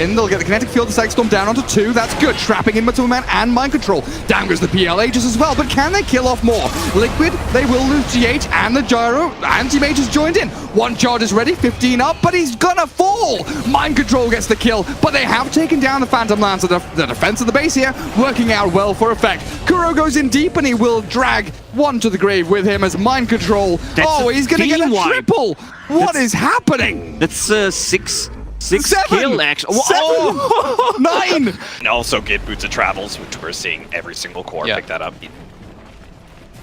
And they'll get the kinetic field of Psych Storm down onto 2. That's good. Trapping in Material Man and Mind Control. Down goes the PL Aegis as well. But can they kill off more? Liquid, they will lose GH and the Gyro. Anti-Mage has joined in. One charge is ready. 15 up, but he's gonna fall. Mind Control gets the kill, but they have taken down the Phantom Lance. The defense of the base here working out well for effect. Kuro goes in deep and he will drag one to the grave with him as Mind Control. He's gonna get a triple. What is happening? That's six kill action. Oh, 9. And also get Boots of Travels, which we're seeing every single core pick that up.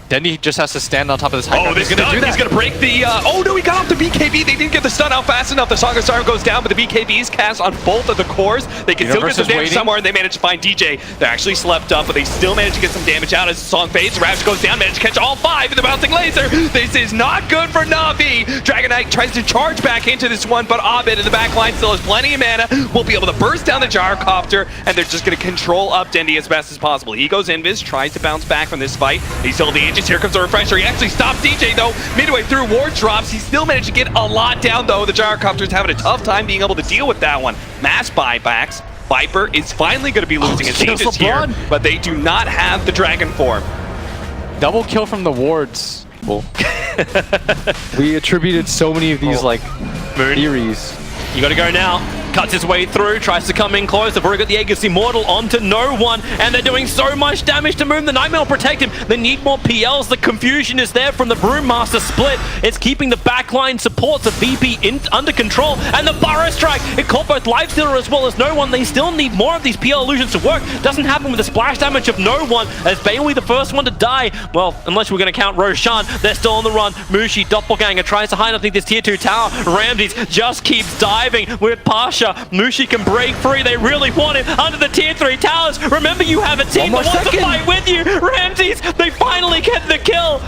Then he just has to stand on top of this high ground. He's gonna break the oh no, he got off the BKB. They didn't get the stun out fast enough. The Song of Siren goes down, but the BKB is cast on both of the cores. They can still get some damage somewhere, and they manage to find DJ. They're actually slept up, but they still manage to get some damage out as the song fades. Ravage goes down, manage to catch all 5 in the bouncing laser. This is not good for Na'Vi. Dragon Knight tries to charge back into this one, but Abed in the back line still has plenty of mana. Will be able to burst down the Gyrocopter, and they're just gonna control up Dendi as best as possible. He goes invis, tries to bounce back from this fight. He's still the Aegis. Here comes the refresher. He actually stopped DJ though, midway through ward drops. He still managed to get a lot down though. The Gyrocopter's having a tough time being able to deal with that one. Mass buybacks. Viper is finally going to be losing his Aegis here, but they do not have the Dragon form. Double kill from the wards. Cool. We attributed so many of these like theories. You gotta go now. Cuts his way through, tries to come in close. They've already got the Aegis Immortal onto no one, and they're doing so much damage to Moon. The Nightmare will protect him. They need more PLs. The confusion is there from the Brewmaster split. It's keeping the backline supports of VP under control, and the Burrow Strike. It caught both Lifestealer as well as no one. They still need more of these PL illusions to work. Doesn't happen with the splash damage of no one, as Bailey the first one to die. Well, unless we're gonna count Roshan, they're still on the run. Mushi, Doppelganger tries to hide underneath this tier 2 tower. Ramses just keeps diving with Pasha. Mushi can break free. They really want him under the tier 3 towers. Remember, you have a team that wants to fight with you. Ramses, they finally get the kill.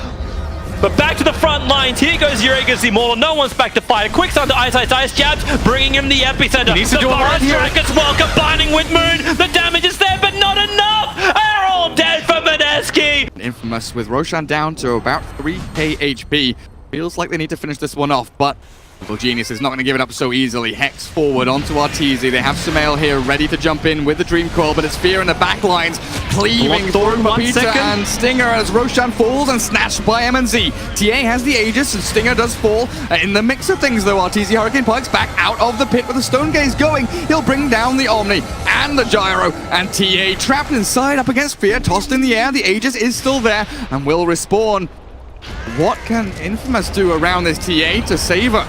But back to the front lines. Here goes your Aegis Immortal. No one's back to fight. A quick stun to Ice jabs, bringing him the epicenter. Needs to do a lot here. Strike as well, combining with Moon. The damage is there, but not enough. They're all dead for Meneski. Infamous with Roshan down to about 3k HP. Feels like they need to finish this one off, but Little Genius is not going to give it up so easily. Hex forward onto Arteezy. They have Sumail here ready to jump in with the Dream Coil, but it's Fear in the back lines cleaving through Pepita and Stinger as Roshan falls and snatched by MNZ. TA has the Aegis and Stinger does fall. In the mix of things though, Arteezy Hurricane Pikes back out of the pit with the Stone Gaze going. He'll bring down the Omni and the Gyro, and TA trapped inside up against Fear, tossed in the air. The Aegis is still there and will respawn. What can Infamous do around this TA to save her?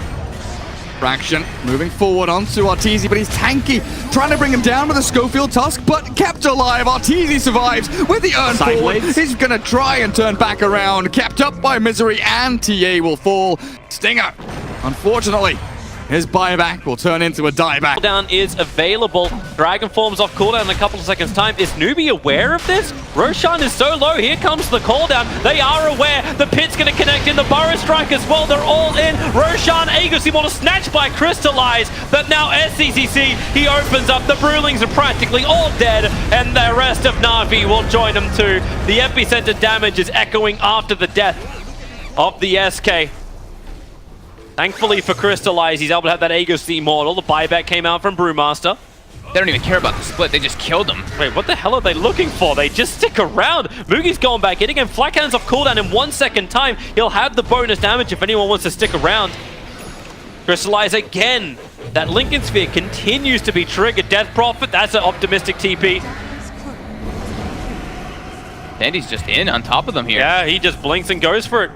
Fraction moving forward onto Arteezy, but he's tanky, trying to bring him down with a Schofield Tusk, but kept alive. Arteezy survives with the urn forward. He's gonna try and turn back around, kept up by Misery, and TA will fall. Stinger, unfortunately, his buyback will turn into a dieback. Cooldown is available. Dragon forms off cooldown in a couple of seconds time. Is Newbie aware of this? Roshan is so low. Here comes the cooldown. They are aware. The pit's going to connect in. The Burrow Strike as well. They're all in. Roshan, Aegis Immortal snatched by Crystallize. But now SCCC, he opens up. The Brewlings are practically all dead. And the rest of Na'Vi will join them too. The epicenter damage is echoing after the death of the SK. Thankfully for Crystallize, he's able to have that Aegis Immortal. The buyback came out from Brewmaster. They don't even care about the split, they just killed him. Wait, what the hell are they looking for? They just stick around. Mugi's going back in again. Flak Cannon's off cooldown in 1 second time. He'll have the bonus damage if anyone wants to stick around. Crystallize again. That Lincoln Sphere continues to be triggered. Death Prophet, that's an optimistic TP. Dandy's just in on top of them here. Yeah, he just blinks and goes for it.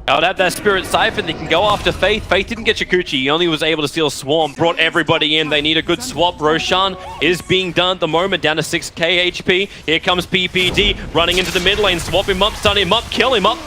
I'll have that Spirit Siphon. They can go after Faith. Faith didn't get Shakuchi. He only was able to steal Swarm. Brought everybody in. They need a good swap. Roshan is being done at the moment, down to 6k HP. Here comes PPD running into the mid lane. Swap him up, stun him up, kill him up.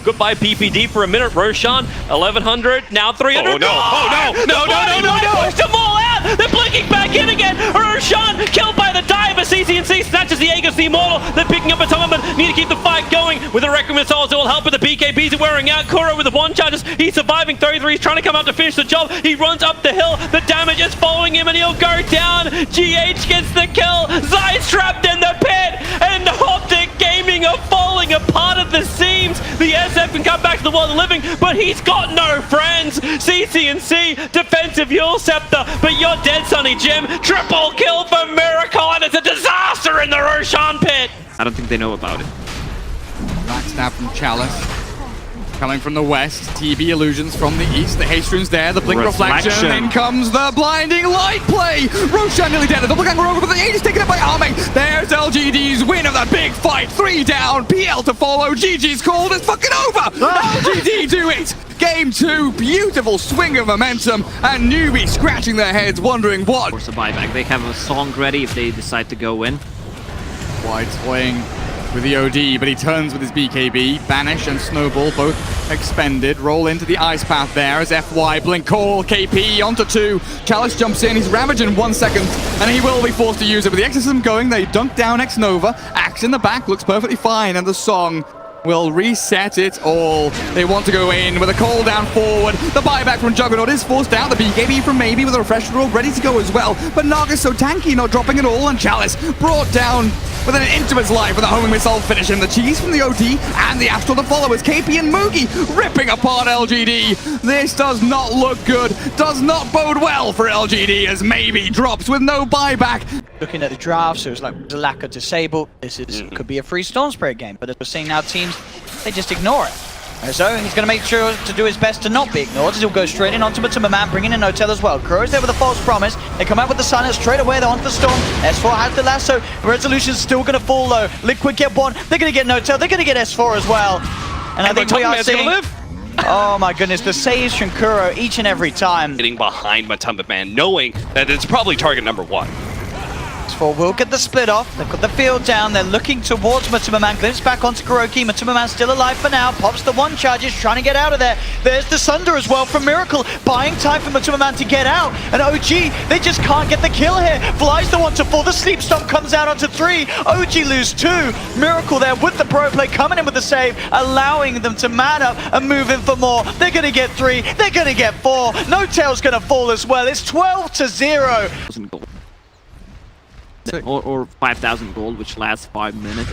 Goodbye PPD for a minute. Roshan, 1100, now 300. Oh no, oh no, no. Pushed them all out. They're blinking back in again. Roshan killed by the dive. CCNC snatches the Aegis Immortal. They're picking up a ton, but need to keep the fight going with the Requiem Souls. It will help with the BKBs are wearing out. Kuro with the one charges. He's surviving 33. He's trying to come up to finish the job. He runs up the hill. The damage is following him and he'll go down. GH gets the kill. Zai's trapped in the pit. And Optic Gaming are falling apart at the seams. The SF can come back to the the world of living, but he's got no friends. CC&C, defensive Yule Scepter, but you're dead, Sonny Jim. Triple kill for Miracle, and it's a disaster in the Roshan pit. I don't think they know about it. Backstab from Chalice. Coming from the west, TB illusions from the east. The haste rune's there, the blink reflection. In comes the blinding light play. Roshan nearly dead. The double gang over, but the Aegis taken up by Arming. There's LGD's win of that big fight. 3 down. PL to follow. GG's called. It's fucking over. LGD do it. Game 2, beautiful swing of momentum, and newbies scratching their heads, wondering what. Force a buyback. They have a song ready if they decide to go in. White's playing with the OD, but he turns with his BKB. Banish and Snowball both expended. Roll into the ice path there as FY blink call. KP onto 2. Chalice jumps in. He's ravaging 1 second, and he will be forced to use it. With the exorcism going, they dunk down X Nova. Axe in the back looks perfectly fine, and the song will reset it all. They want to go in with a call down forward. The buyback from Juggernaut is forced out. The BKB from Maybe with a refresher roll ready to go as well. But Naga's so tanky, not dropping at all. And Chalice brought down with an inch of his life with a homing missile finishing. The cheese from the OD and the Astral to follow as KP and Moogie ripping apart LGD. This does not look good. Does not bode well for LGD as Maybe drops with no buyback. Looking at the draft, so it's like there's a lack of disable. This is could be a free Storm Spirit game, but as we're seeing now, teams they just ignore it. So he's going to make sure to do his best to not be ignored, as he'll go straight in onto Man, bringing in Notel as well. Crow is there with a false promise. They come out with the silence straight away. They're onto the Storm. S4 has the lasso. Resolution's still going to fall low. Liquid get 1. They're going to get Notel. They're going to get S4 as well. And I think we are seeing. Oh my goodness, the saves from Kuro each and every time. Getting behind Matumba Man, knowing that it's probably target number 1. S4 will get the split off. They've got the field down. They're looking towards Matumba Man. Glimpse back onto Kuroki. Matumba Man still alive for now. Pops the 1 charges, trying to get out of there. There's the Sunder as well from Miracle. Buying time for Matumba Man to get out. And OG, they just can't get the kill here. Flies the 1 to 4. The Sleep Stomp comes out onto 3. OG lose 2. Miracle there with the pro play coming in with the save, allowing them to man up and move in for more. They're going to get 3. They're going to get 4. No Tail's going to fall as well. It's 12-0. Or 5,000 gold, which lasts 5 minutes.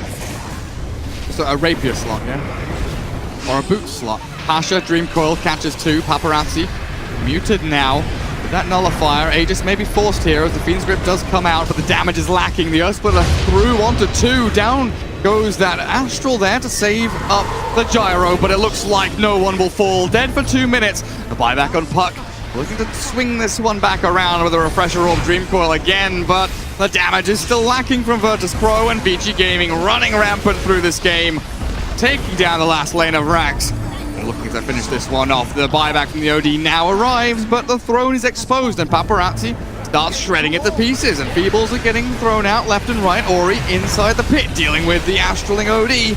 So a rapier slot, yeah? Or a boot slot. Pasha, Dream Coil catches 2. Paparazzi muted now. With that nullifier, Aegis may be forced here as the Fiend's Grip does come out, but the damage is lacking. The Earth Splitter through onto 2. Down goes that Astral there to save up the Gyro, but it looks like no one will fall. Dead for 2 minutes. The buyback on Puck. Looking to swing this one back around with a refresher orb Dream Coil again, but the damage is still lacking from Virtus Pro, and BG Gaming running rampant through this game, taking down the last lane of Rax. Looking to finish this one off. The buyback from the OD now arrives, but the throne is exposed, and Paparazzi starts shredding it to pieces, and Feebles are getting thrown out left and right. Ori inside the pit, dealing with the Astraling OD.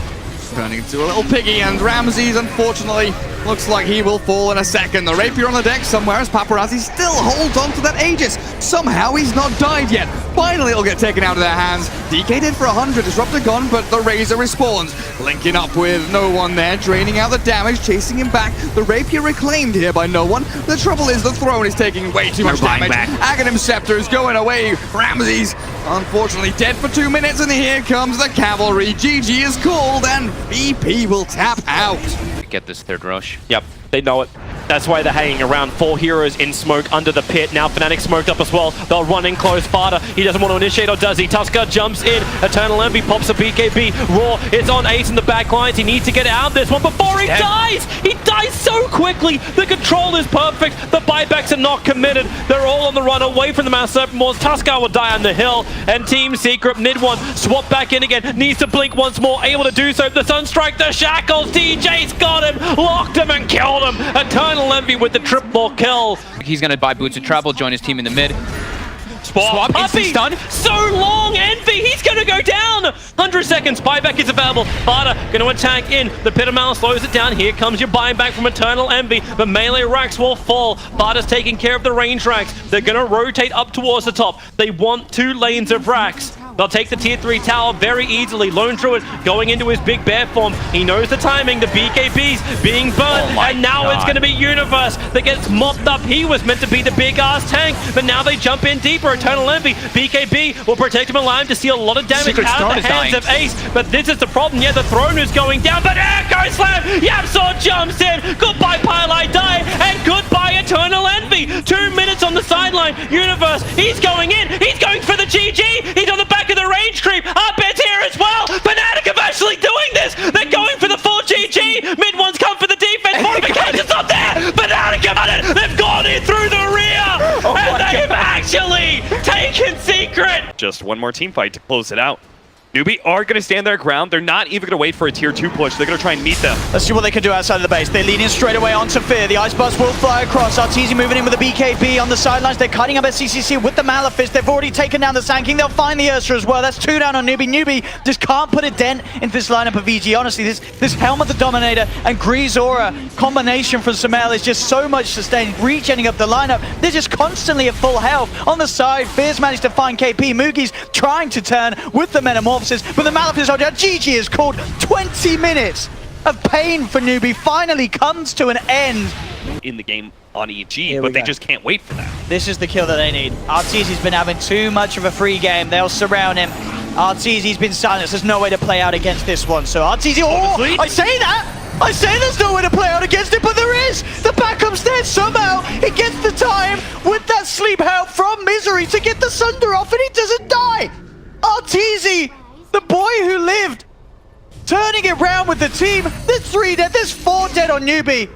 Turning into a little piggy, and Ramses, unfortunately, looks like he will fall in a second. The Rapier on the deck somewhere as Paparazzi still holds on to that Aegis. Somehow he's not died yet. Finally it'll get taken out of their hands. DK did for 100, Disruptor gone, but the Razor respawns. Linking up with no one there, draining out the damage, chasing him back. The Rapier reclaimed here by no one. The trouble is the throne is taking way too much damage. Aghanim Scepter is going away. Ramses, unfortunately, dead for 2 minutes, and here comes the Cavalry. GG is called, and VP will tap out. Get this third rush. Yep, they know it. That's why they're hanging around. 4 heroes in smoke under the pit. Now Fnatic smoked up as well. They'll run in close. Farta, he doesn't want to initiate, or does he? Tusker jumps in. Eternal Envy pops a BKB. Raw, it's on Ace in the back lines. He needs to get out of this one before he dies! He dies so quickly! The control is perfect. The buybacks are not committed. They're all on the run away from the Mount Serpent Wars. Tusker will die on the hill. And Team Secret, mid one, swap back in again. Needs to blink once more. Able to do so. The Sunstrike, the Shackles. DJ's got him. Locked him and killed him. Eternal Envy with the triple kill. He's gonna buy Boots of Travel, join his team in the mid. Swap, instant stun. So long, Envy, he's gonna go down. 100 seconds, buyback is available. Farta gonna attack in. The Pit of Malice slows it down. Here comes your buyback from Eternal Envy. The melee racks will fall. Farta's taking care of the range racks. They're gonna rotate up towards the top. They want 2 lanes of racks. They'll take the tier 3 tower very easily. Lone Druid going into his big bear form. He knows the timing. The BKB's being burnt. And now it's going to be Universe that gets mopped up. He was meant to be the big ass tank, but now they jump in deeper. Eternal Envy. BKB will protect him alive to see a lot of damage Secret out of the Stone is hands of Ace. But this is the problem. Yeah, the throne is going down, but Echo Slam! YapzOr jumps in. Goodbye Pylai Die, and goodbye Eternal Envy. 2 minutes on the sideline. Universe, he's going in. He's going for the GG. He's on the back of the range creep. Up's here as well. Fnatic are actually doing this. They're going for the full GG. Mid one's come for the defense. Modification's not there. Fnatic have done it. They've gone in through the rear. And they've actually taken Secret. Just one more team fight to close it out. Newbie are going to stand their ground. They're not even going to wait for a tier 2 push. They're going to try and meet them. Let's see what they can do outside of the base. They lead in straight away onto Fear. The Ice Burst will fly across. Arteezy moving in with the BKB on the sidelines. They're cutting up SCCC with the Malefice. They've already taken down the Sand King. They'll find the Ursa as well. That's 2 down on Newbie. Newbie just can't put a dent into this lineup of EG. Honestly, this Helmet the Dominator and Grease Aura combination from Sumail is just so much sustained. Regenerating up the lineup. They're just constantly at full health. On the side, Fear's managed to find KP. Mugi's trying to turn with the Metamorphosis, but the Malefice GG is called. 20 minutes of pain for Newbie finally comes to an end. In the game on EG, but they just can't wait for that. This is the kill that they need. Arteezy's been having too much of a free game. They'll surround him. Arteezy's been silenced. There's no way to play out against this one. So Arteezy, I say that! I say there's no way to play out against it, but there is! The backup's there somehow! He gets the time with that sleep help from Misery to get the Sunder off, and he doesn't die! Arteezy, the boy who lived, turning it round with the team. There's 3 dead, there's 4 dead on Newbie.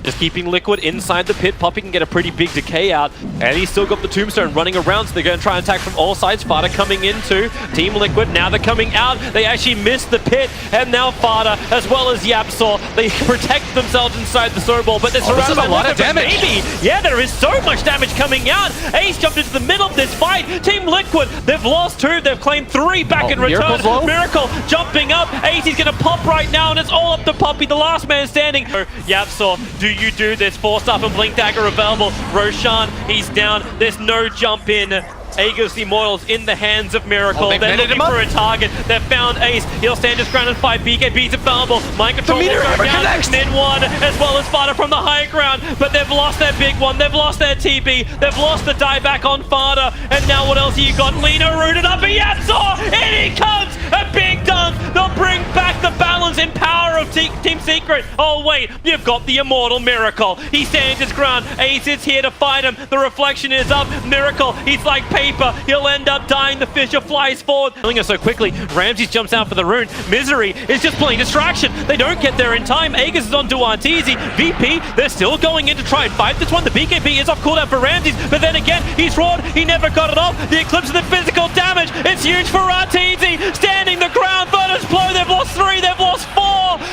Just keeping Liquid inside the pit. Poppy can get a pretty big decay out, and he's still got the Tombstone running around, so they're going to try and attack from all sides. Fada coming into Team Liquid. Now they're coming out. They actually missed the pit, and now Fada, as well as YapzOr, they protect themselves inside the snowball, but they're surrounded by a lot of damage. Baby. Yeah, there is so much damage coming out. Ace jumped into the middle of this fight. Team Liquid, they've lost 2. They've claimed 3 back in return. Miracle jumping up. Ace is going to pop right now, and it's all up to Poppy, the last man standing. YapzOr, do you do this? Force up and Blink Dagger available. Roshan, he's down. There's no jump in. Aegis Immortals in the hands of Miracle. They're looking for a target. They've found Ace. He'll stand his ground and fight. BKB's available. Mind control will go down. Mid one, as well as Fada from the high ground. But they've lost their big one. They've lost their TB. They've lost the dieback on Fada. And now what else have you got? Lina rooted up. YapzOr! In he comes! A big dunk! They'll bring back the balance and power of Team Secret. Oh wait, you've got the immortal Miracle. He stands his ground. Ace is here to fight him. The reflection is up. Miracle, he's like paper. He'll end up dying. The Fisher flies forward. Killing her so quickly. Ramses jumps out for the rune. Misery is just playing distraction. They don't get there in time. Aegis is on to Arteezy. VP, they're still going in to try and fight this one. The BKB is off cooldown for Ramses, but then again, he's raw. He never got it off. The Eclipse of the physical damage. It's huge for Arteezy. Standing the ground. Virtus Blow. They've lost 3. They've lost 4.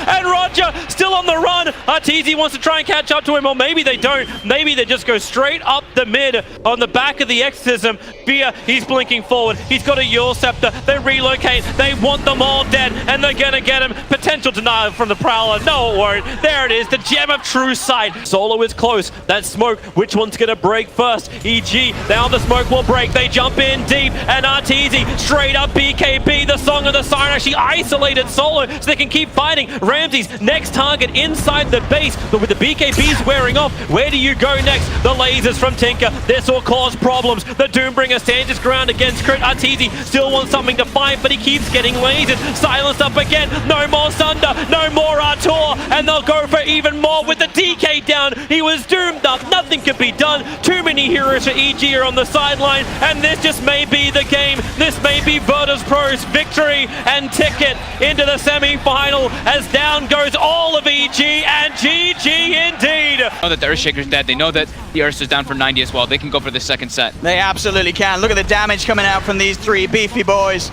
And Roger still on the run. Arteezy wants to try and catch up to him, or maybe they don't. Maybe they just go straight up the mid on the back of the Exorcism. Fear, he's blinking forward. He's got a Yule Scepter. They relocate. They want them all dead, and they're gonna get him. Potential denial from the Prowler. No, it won't. There it is. The gem of true sight. Solo is close. That smoke. Which one's gonna break first? EG. Now the smoke will break. They jump in deep, and Arteezy straight up BKB. The Song of the Siren actually isolated Solo, so they can keep fighting. Ramses next target inside the base, but with the BKBs wearing off, where do you go next? The lasers from Tinker. This will cause problems. The Doombringer stands his ground against Crit. Arteezy still wants something to fight, but he keeps getting lasered. Silenced up again. No more Sunder. No more Artur. And they'll go for even more with the DK down. He was doomed up. Nothing could be done. Too many heroes for EG are on the sideline, and this just may be the game. This may be Virtus Pro's victory and ticket into the semi-final, as down goes all of EG, and GG indeed. They know that the Earthshaker's dead. They know that the Ursa's down for 90 as well. They can go for the second set. They absolutely can. Look at the damage coming out from these 3 beefy boys.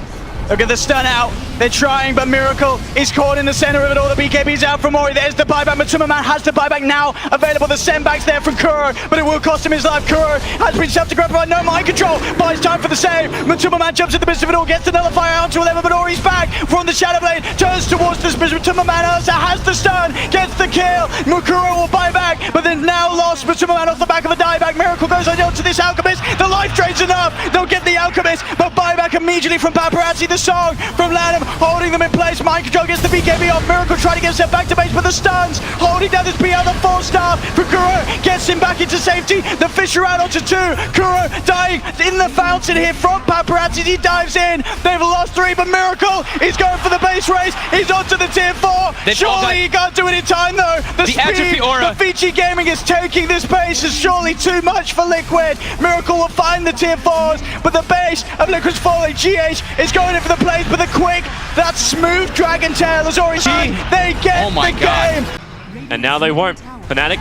Look at the stun out. They're trying, but Miracle is caught in the center of it all. The BKB's out from Ori. There's the buyback. Matuma has the buyback now available. The sendback's there from Kuro, but it will cost him his life. Kuro has been self-degrade by no mind control. Buys time for the save. Matuma jumps in the midst of it all, gets the nullifier onto 11, but Ori's back from the Shadow Blade. Turns towards the Matuma Ursa has the stun, gets the kill. Kuro will buy back, but then now lost. Matuma off the back of a dieback. Miracle goes on to this Alchemist. The life drain's enough. They'll get the Alchemist, but buyback immediately from Paparazzi. The song from Lanham holding them in place. Mind control gets the BKB off. Miracle trying to get himself back to base, but the stuns holding down this BL. The 4-star for Kuro gets him back into safety. The Fisher out onto 2. Kuro dying in the fountain here from Paparazzi. He dives in. They've lost 3, but Miracle is going for the base race. He's onto the tier 4. Surely he can't do it in time though. The speed, atrophy aura. the Fiji Gaming is taking this base. Is surely too much for Liquid. Miracle will find the tier 4s, but the base of Liquid's falling. GH is going in for the plays, but the quick, that smooth Dragon Tail has already seen. They get the game. And now they won't. Fnatic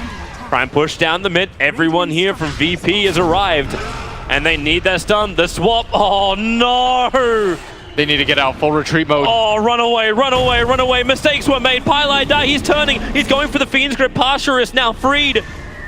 try and push down the mid. Everyone here from VP has arrived. And they need their stun. The swap. Oh no! They need to get out full retreat mode. Oh, run away, run away, run away. Mistakes were made. Pylai die. He's turning. He's going for the Fiend's Grip. Pasha is now freed.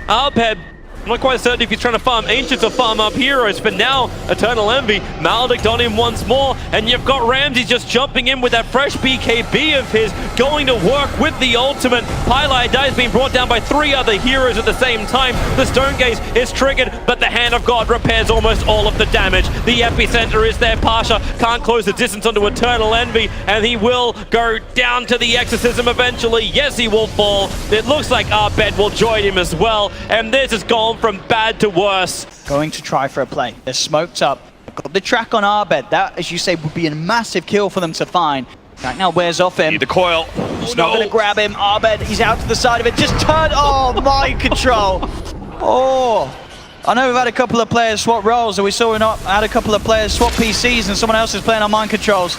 Arbed, I'm not quite certain if he's trying to farm Ancients or farm up Heroes, but now Eternal Envy, Maledict on him once more, and you've got Ramsey just jumping in with that fresh BKB of his, going to work with the ultimate. Pylai dies being brought down by 3 other heroes at the same time. The Stone Gaze is triggered, but the Hand of God repairs almost all of the damage. The epicenter is there. Pasha can't close the distance onto Eternal Envy, and he will go down to the Exorcism eventually. Yes, he will fall. It looks like Arbed will join him as well, and this has gone from bad to worse. Going to try for a play. They're smoked up. Got the track on Arbed. That, as you say, would be a massive kill for them to find. Right now wears off him. Need the coil. He's not going to grab him. Arbed, he's out to the side of it. Just turn. Oh, mind control. Oh. I know we've had a couple of players swap roles, and we saw had a couple of players swap PCs, and someone else is playing on mind controls.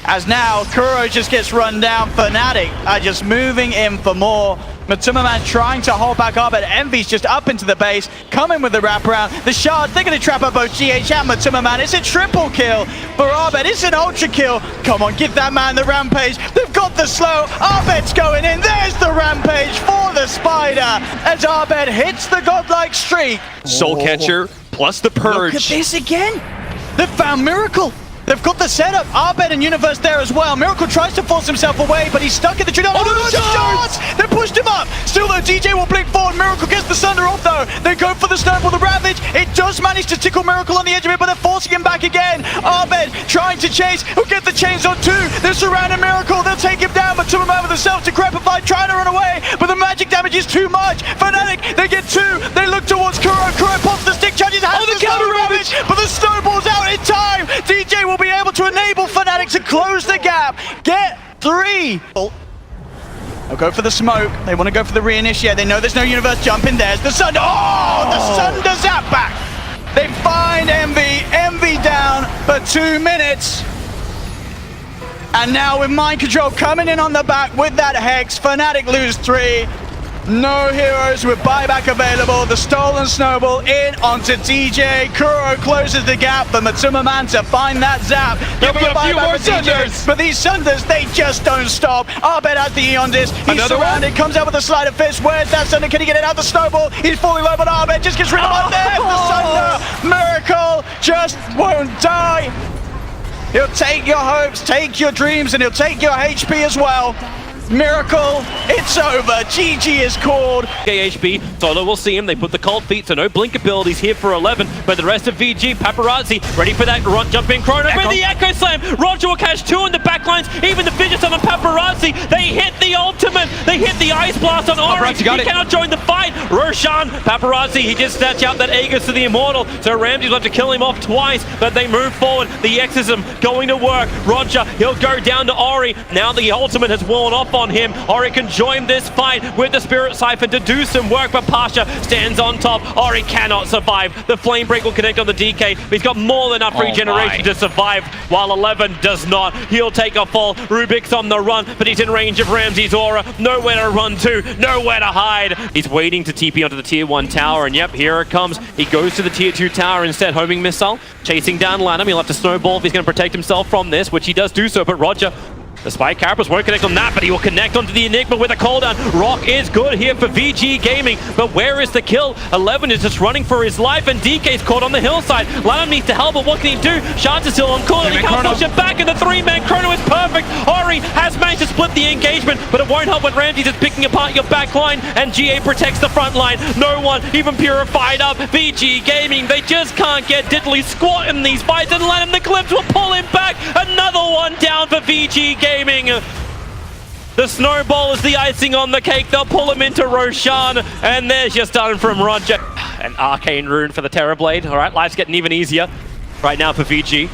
As now, Kuro just gets run down. Fnatic are just moving in for more. Matumaman trying to hold back Arbed. Envy's just up into the base, coming with the wraparound. The shards, they're going to trap up both GH and Matumaman. It's a triple kill for Arbed. It's an ultra kill. Come on, give that man the rampage. They've got the slow. Arbed's going in. There's the rampage for the Spider as Arbed hits the godlike streak. Soul Catcher plus the Purge. Look at this again. They've found Miracle. They've got the setup. Arbed and Universe there as well. Miracle tries to force himself away, but he's stuck in the tree. Oh, the shots! They pushed him up. Still though, DJ will blink forward. Miracle gets the Sunder off though. They go for the snowball, the Ravage. It does manage to tickle Miracle on the edge of it, but they're forcing him back again. Arbed trying to chase. He'll get the chains on 2. They're surrounding Miracle. They'll take him down, but Tumamam with the self to Crepify, trying to run away, but the magic damage is too much. Fnatic, they get 2. They look towards Kuro. Kuro pops the stick, charges, has the counter Ravage, but the snowball's out in time. DJ will be able to enable Fnatic to close the gap. Get 3. They'll go for the smoke. They want to go for the reinitiate. They know there's no Universe jump in. There's the Sunder. Oh, the Sunder zap back. They find Envy. Envy down for 2 minutes. And now with Mind Control coming in on the back with that Hex, Fnatic lose 3. No heroes with buyback available. The stolen snowball in onto DJ. Kuro closes the gap for Matumaman to find that zap. There'll be a few more Sunders. But these Sunders, they just don't stop. Arbed has the Eon Disc. He's Another surrounded, one? comes out with a sleight of fist. Where's that Sunder? Can he get it out the snowball? He's falling low, but Arbed just gets rid of him. There's the Sunder. Miracle just won't die. He'll take your hopes, take your dreams, and he'll take your HP as well. Miracle, it's over. GG is called. KHB, Solo will see him. They put the cold feet, so no blink abilities here for 11. But the rest of VG, Paparazzi, ready for that jump in chrono with the Echo Slam. Roger will catch 2 in the backlines. Even the Fidget on Paparazzi. They hit the ultimate. They hit the Ice Blast on Ori. He cannot join the fight. Roshan, Paparazzi, he just snatched out that Aegis to the Immortal. So Ramsey's will have to kill him off twice. But they move forward. The Exorcism going to work. Roger, he'll go down to Ori. Now the ultimate has worn off on him. Ori can join this fight with the Spirit Siphon to do some work, but Pasha stands on top. Ori cannot survive. The Flame Break will connect on the DK, but he's got more than enough regeneration to survive, while 11 does not. He'll take a fall. Rubik's on the run, but he's in range of Ramsey's aura. Nowhere to run to, nowhere to hide. He's waiting to TP onto the tier 1 tower, and yep, here it comes. He goes to the tier 2 tower instead, homing missile, chasing down Lanham. He'll have to snowball if he's going to protect himself from this, which he does do so, but Roger The Spike Carapace won't connect on that, but he will connect onto the Enigma with a cooldown. Rock is good here for VG Gaming, but where is the kill? 11 is just running for his life, and DK's caught on the hillside. Lanham needs to help, but what can he do? Shards is still on cooldown, he can't push it back, and the three-man chrono is perfect. Ori has managed to split the engagement, but it won't help when Ramsey's just picking apart your back line, and GA protects the front line. No one even purified up. VG Gaming, they just can't get diddly squat in these fights, and Lanham, the Clips will pull him back. Another one down for VG Gaming. The snowball is the icing on the cake. They'll pull him into Roshan, and there's just done from Roger. An arcane rune for the Terrorblade. All right, life's getting even easier right now for VG.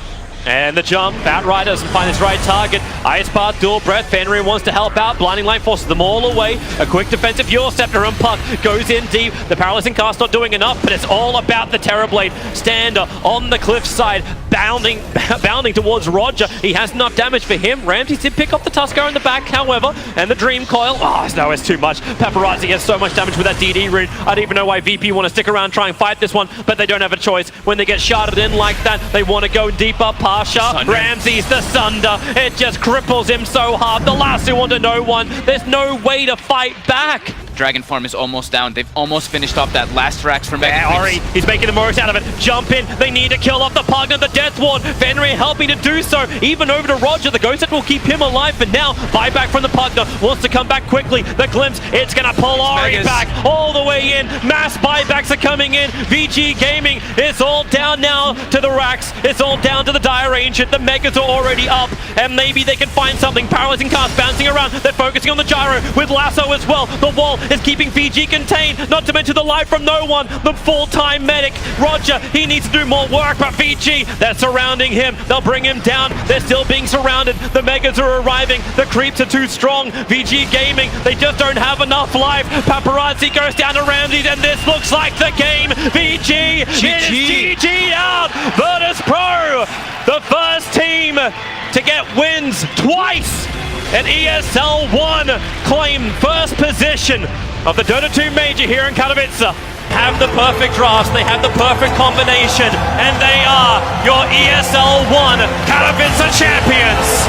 And the jump, Batrider doesn't find his right target. Ice Path, Dual Breath, Fenrir wants to help out. Blinding Light forces them all away. A quick defensive Yule Scepter, and Puck goes in deep. The Paralyzing Cast not doing enough, but it's all about the Terrorblade. Stander on the cliffside, bounding towards Roger. He has enough damage for him. Ramsey did pick up the Tusker in the back, however, and the Dream Coil. Oh, no, it's too much. Paparazzi has so much damage with that DD rune. I don't even know why VP want to stick around, try and fight this one, but they don't have a choice. When they get sharded in like that, they want to go deeper. Pasha, Ramsey's the Sunder. It just cripples him so hard. The last two onto no one. There's no way to fight back. Dragon form is almost down. They've almost finished off that last Rax from Mega. Ori, he's making the most out of it. Jump in. They need to kill off the Pugna, the Death Ward. Fenrir helping to do so. Even over to Roger. The Ghost Set will keep him alive for now. Buyback from the Pugna. Wants to come back quickly. The Glimpse, it's going to pull Ori back all the way in. Mass buybacks are coming in. VG Gaming, it's all down now to the Rax. It's all down to the Dire Ancient. The Megas are already up, and maybe they can find something. Paralyzing Cast bouncing around. They're focusing on the Gyro with Lasso as well. The wall is keeping VG contained, not to mention the life from no one. The full-time medic, Roger, he needs to do more work, but VG, they're surrounding him. They'll bring him down. They're still being surrounded. The Megas are arriving. The creeps are too strong. VG Gaming, they just don't have enough life. Paparazzi goes down to Ramsey, and this looks like the game. VG, it is GG out. Virtus Pro, the first team to get wins twice. And ESL 1 claim first position of the Dota 2 Major here in Katowice. Have the perfect drafts, they have the perfect combination, and they are your ESL 1 Katowice champions!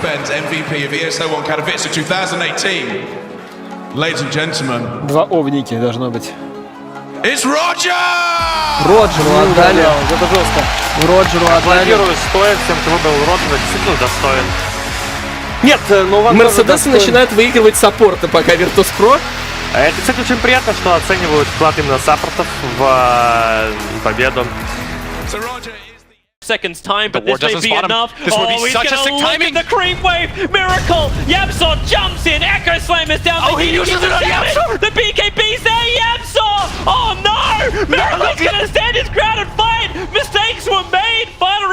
Ben's MVP of ESL 1 Katowice 2018. Ladies and gentlemen, Два овники должно быть. It's Roger! Роджеру отдали. Это жестко. Роджеру отдали. Аплодирую стоя всем, кто выбрал Роджера, действительно достоин. Нет, но вам Мерседесы начинают выигрывать саппорты пока Virtus.pro. Это, кстати, очень приятно, что оценивают вклад именно саппортов в победу. So Roger seconds time, but this may be enough. This would be he's such a sick gonna look timing. at the creep wave. Miracle. Yamsor jumps in. Echo Slam is down. Oh, he uses it on Yamsor. The BKB's there. Yamsor. Oh no! Miracle's gonna stand his ground and fight. Mistakes were made. Final